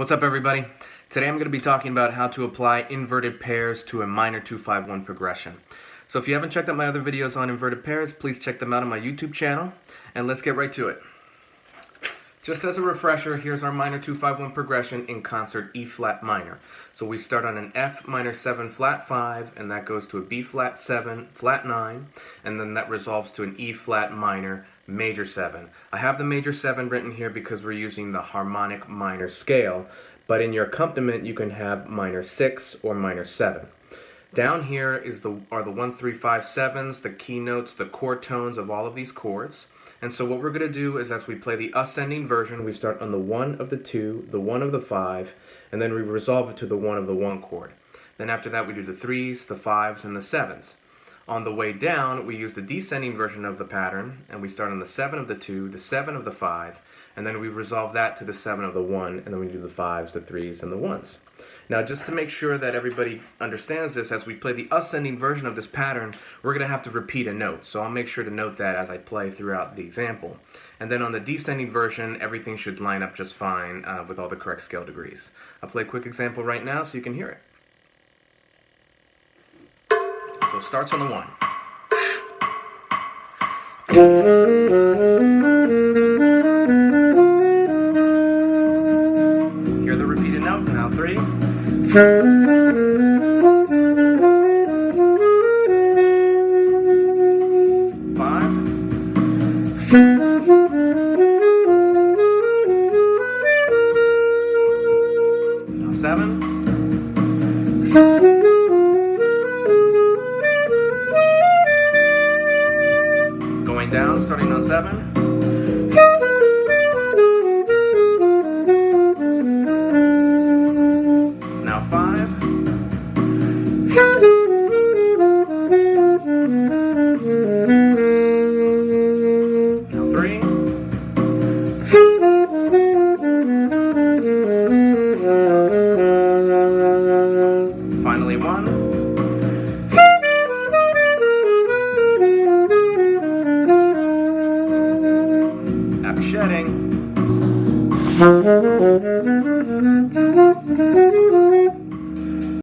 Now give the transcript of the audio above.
What's up, everybody? Today I'm going to be talking about how to apply inverted pairs to a minor 2-5-1 progression. So if you haven't checked out my other videos on inverted pairs, please check them out on my YouTube channel, and let's get right to it. Just as a refresher, here's our minor 2-5-1 progression in concert E flat minor. So we start on an F minor 7 flat 5, and that goes to a B flat 7 flat 9, and then that resolves to an E flat minor major 7. I have the major 7 written here because we're using the harmonic minor scale, but in your accompaniment you can have minor 6 or minor 7. Down here are the 1, 3, 5, 7s, the keynotes, the chord tones of all of these chords. And so what we're going to do is, as we play the ascending version, we start on the 1 of the 2, the 1 of the 5, and then we resolve it to the 1 of the 1 chord. Then after that we do the 3s, the 5s, and the 7s. On the way down, we use the descending version of the pattern, and we start on the 7 of the 2, the 7 of the 5, and then we resolve that to the 7 of the 1, and then we do the 5s, the 3s, and the 1s. Now, just to make sure that everybody understands this, as we play the ascending version of this pattern, we're going to have to repeat a note. So I'll make sure to note that as I play throughout the example. And then on the descending version, everything should line up just fine with all the correct scale degrees. I'll play a quick example right now so you can hear it. So it starts on the 1. Hear the repeated note, now 3. 5. Now 7. Going down, starting on 7. Now 5. Now 3. Finally 1. Happy shedding.